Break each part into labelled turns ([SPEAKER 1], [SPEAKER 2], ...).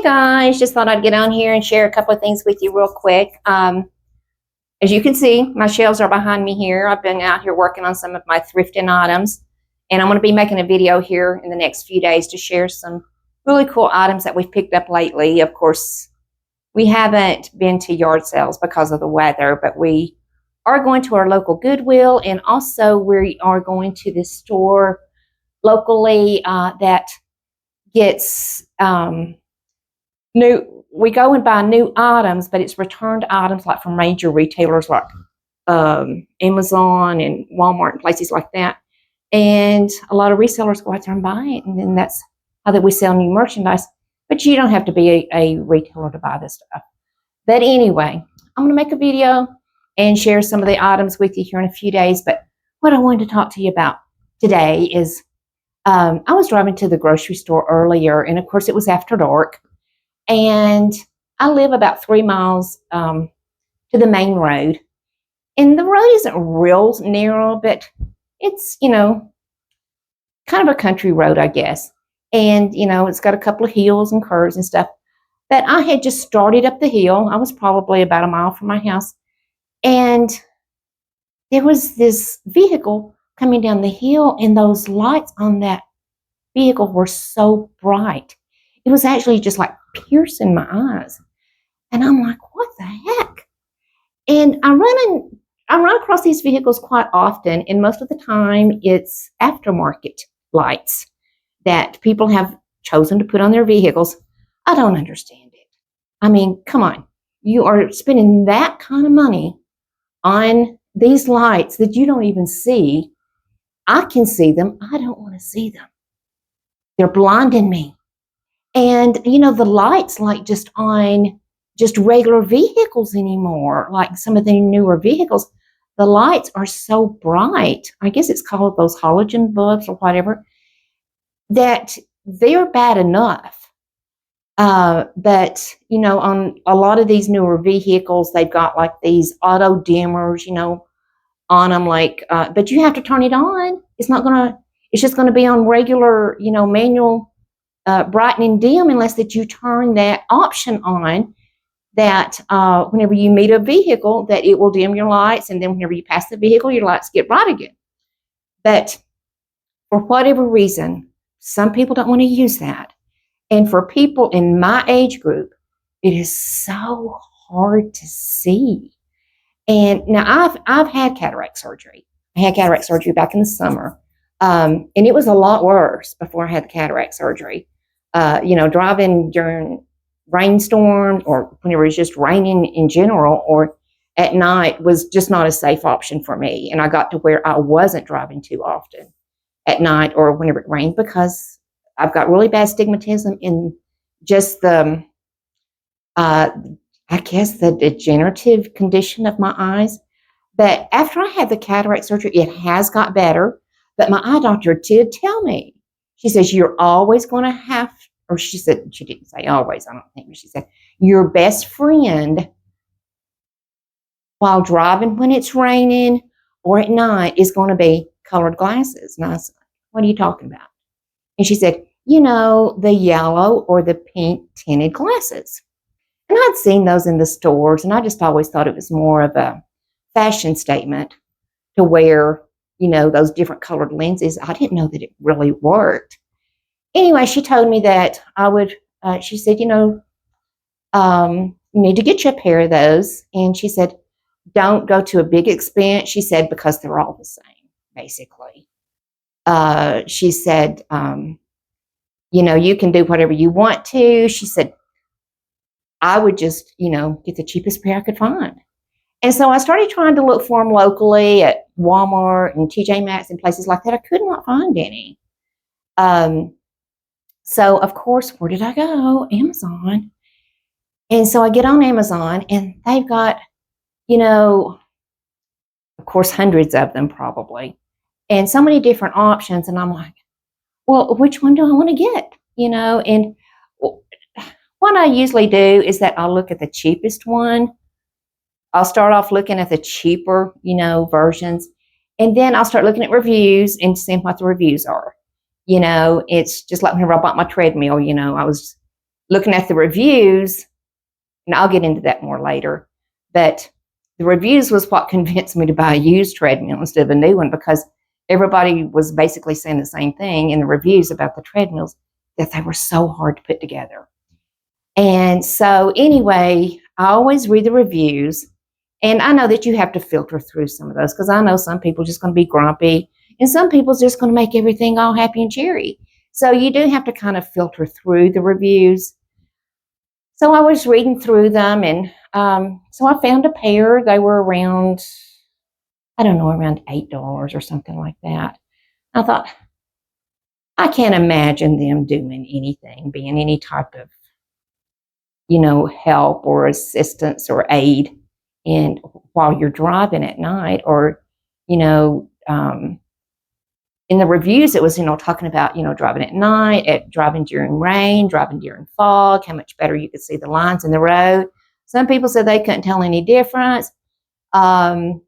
[SPEAKER 1] Hey guys, just thought I'd get on here and share a couple of things with you real quick. As you can see, my shelves are behind me here. I've been out here working on some of my thrifting items, and I'm going to be making a video here in the next few days to share some really cool items that we've picked up lately. Of course, we haven't been to yard sales because of the weather, but we are going to our local Goodwill, and also we are going to the store locally that gets we go and buy new items, but it's returned items like from major retailers like Amazon and Walmart and places like that. And a lot of resellers go out there and buy it, and then that's how that we sell new merchandise. But you don't have to be a retailer to buy this stuff. But anyway, I'm going to make a video and share some of the items with you here in a few days. But what I wanted to talk to you about today is I was driving to the grocery store earlier, and of course it was after dark. And I live about 3 miles to the main road. And the road isn't real narrow, but it's, kind of a country road, I guess. And, it's got a couple of hills and curves and stuff. But I had just started up the hill. I was probably about a mile from my house. And there was this vehicle coming down the hill, and those lights on that vehicle were so bright. It was actually just like piercing my eyes. And I'm like, what the heck? And I run across these vehicles quite often, and most of the time it's aftermarket lights that people have chosen to put on their vehicles. I don't understand it. I mean, come on. You are spending that kind of money on these lights that you don't even see. I can see them. I don't want to see them. They're blinding me. And, the lights like just on just regular vehicles anymore, like some of the newer vehicles, the lights are so bright. I guess it's called those halogen bulbs or whatever, that they're bad enough. But, on a lot of these newer vehicles, they've got like these auto dimmers, on them, like, but you have to turn it on. It's just going to be on regular, manual brighten and dim, unless that you turn that option on that whenever you meet a vehicle that it will dim your lights, and then whenever you pass the vehicle, your lights get bright again. But for whatever reason, some people don't want to use that. And for people in my age group, it is so hard to see. And now I've had cataract surgery. I had cataract surgery back in the summer. And it was a lot worse before I had the cataract surgery. Driving during rainstorm or whenever it's just raining in general or at night was just not a safe option for me. And I got to where I wasn't driving too often at night or whenever it rained, because I've got really bad stigmatism in just the, I guess, the degenerative condition of my eyes. But after I had the cataract surgery, it has got better. But my eye doctor did tell me, she says, you're always going to have, or she said, she didn't say always, I don't think, but she said, your best friend while driving when it's raining or at night is going to be colored glasses. And I said, what are you talking about? And she said, the yellow or the pink tinted glasses. And I'd seen those in the stores, and I just always thought it was more of a fashion statement to wear those different colored lenses. I didn't know that it really worked. Anyway, she told me that I would, she said, you need to get you a pair of those. And she said, don't go to a big expense. She said, because they're all the same, basically. She said, you can do whatever you want to. She said, I would just, get the cheapest pair I could find. And so I started trying to look for them locally at Walmart and TJ Maxx and places like that. I could not find any. So, of course, where did I go? Amazon. And so I get on Amazon, and they've got, of course, hundreds of them probably, and so many different options. And I'm like, well, which one do I want to get? And what I usually do is that I'll look at the cheapest one. I'll start off looking at the cheaper, versions, and then I'll start looking at reviews and seeing what the reviews are. It's just like whenever I bought my treadmill, I was, looking at the reviews, and I'll get into that more later, but the reviews was what convinced me to buy a used treadmill instead of a new one, because everybody was basically saying the same thing in the reviews about the treadmills, that they were so hard to put together. And so anyway, I always read the reviews, and I know that you have to filter through some of those, because I know some people are just going to be grumpy, and some people are just going to make everything all happy and cheery. So you do have to kind of filter through the reviews. So I was reading through them, and so I found a pair. They were around, I don't know, around $8 or something like that. I thought, I can't imagine them doing anything, being any type of, help or assistance or aid while you're driving at night, or, in the reviews, it was, talking about, driving at night, driving during rain, driving during fog, how much better you could see the lines in the road. Some people said they couldn't tell any difference. And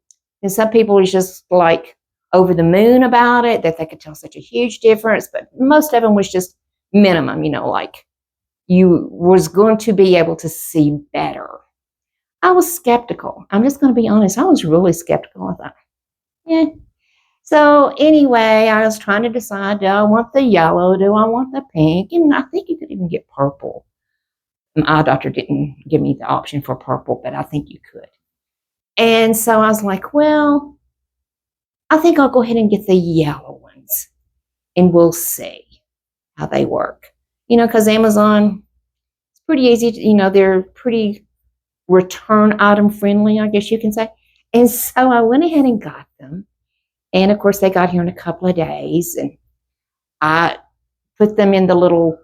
[SPEAKER 1] some people was just like over the moon about it, that they could tell such a huge difference. But most of them was just minimum, like you was going to be able to see better. I was skeptical. I'm just going to be honest. I was really skeptical. I thought, yeah. So anyway, I was trying to decide, do I want the yellow? Do I want the pink? And I think you could even get purple. My eye doctor didn't give me the option for purple, but I think you could. And so I was like, well, I think I'll go ahead and get the yellow ones, and we'll see how they work. Because Amazon, it's pretty easy to, they're pretty return item friendly, I guess you can say. And so I went ahead and got them. And of course, they got here in a couple of days, and I put them in the little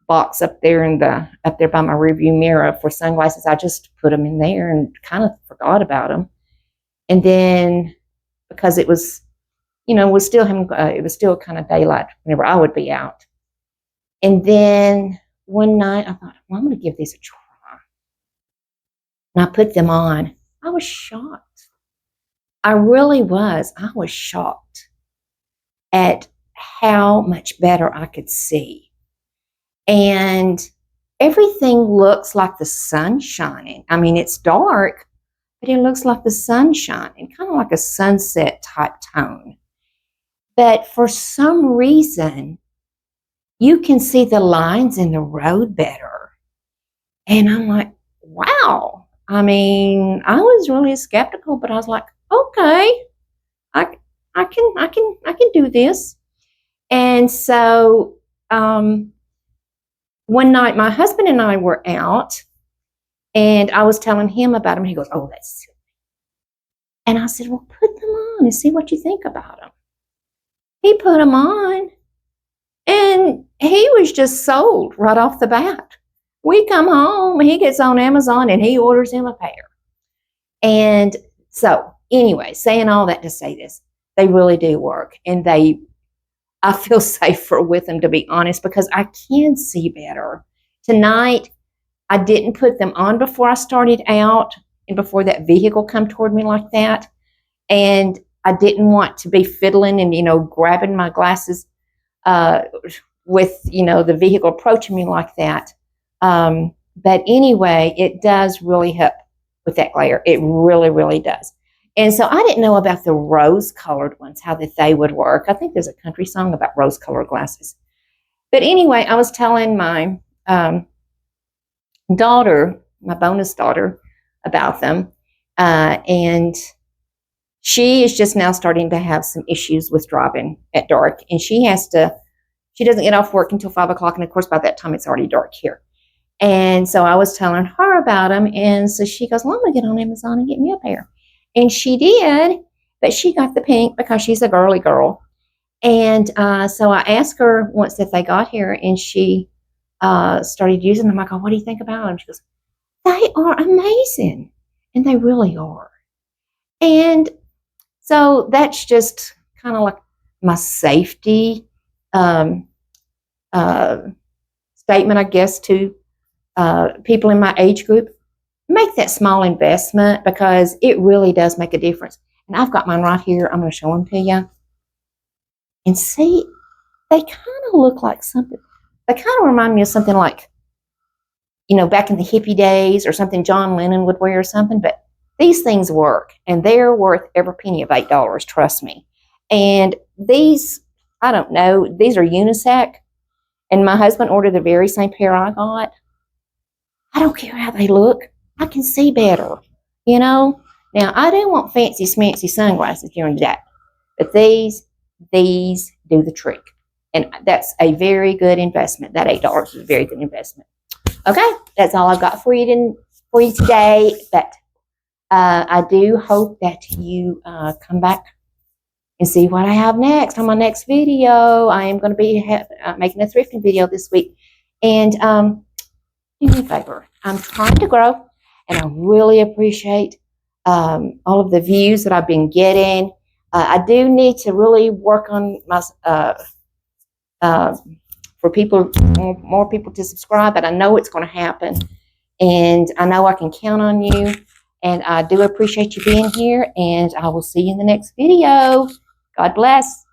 [SPEAKER 1] box up there by my rearview mirror for sunglasses. I just put them in there and kind of forgot about them. And then, because it was, it was still kind of daylight whenever I would be out. And then one night I thought, well, I'm going to give these a try. And I put them on. I was shocked. I really was. I was shocked at how much better I could see. And everything looks like the sun shining. I mean, it's dark, but it looks like the sun shining, kind of like a sunset type tone. But for some reason, you can see the lines in the road better. And I'm like, wow. I mean, I was really skeptical, but I was like, okay, I can do this. And so one night my husband and I were out, and I was telling him about them. He goes, oh, that's silly. And I said, well, put them on and see what you think about them. He put them on, and he was just sold right off the bat. We come home, he gets on Amazon, and he orders him a pair. And so anyway, saying all that to say this, they really do work. And I feel safer with them, to be honest, because I can see better. Tonight, I didn't put them on before I started out and before that vehicle come toward me like that. And I didn't want to be fiddling and, grabbing my glasses with, the vehicle approaching me like that. But anyway, it does really help with that glare. It really, really does. And so I didn't know about the rose-colored ones, how that they would work. I think there's a country song about rose-colored glasses. But anyway, I was telling my daughter, my bonus daughter, about them. And she is just now starting to have some issues with driving at dark. And she doesn't get off work until 5 o'clock. And of course, by that time, it's already dark here. And so I was telling her about them. And so she goes, well, I'm going to get on Amazon and get me a pair. And she did, but she got the pink because she's a girly girl. And so I asked her once if they got here, and she started using them. I go, what do you think about them? She goes, they are amazing. And they really are. And so that's just kind of like my safety statement, I guess, to people in my age group. Make that small investment, because it really does make a difference. And I've got mine right here. I'm going to show them to you. And see, they kind of look like something. They kind of remind me of something like back in the hippie days or something John Lennon would wear or something. But these things work, and they're worth every penny of $8, trust me. And these, I don't know, these are unisex. And my husband ordered the very same pair I got. I don't care how they look. I can see better, Now, I do want fancy smancy sunglasses during the day. But these do the trick. And that's a very good investment. That $8 is a very good investment. Okay, that's all I've got for you today. But I do hope that you come back and see what I have next on my next video. I am going to be making a thrifting video this week. And do me a favor. I'm trying to grow, and I really appreciate all of the views that I've been getting. I do need to really work on my for people, more people to subscribe, but I know it's going to happen, and I know I can count on you. And I do appreciate you being here, and I will see you in the next video. God bless.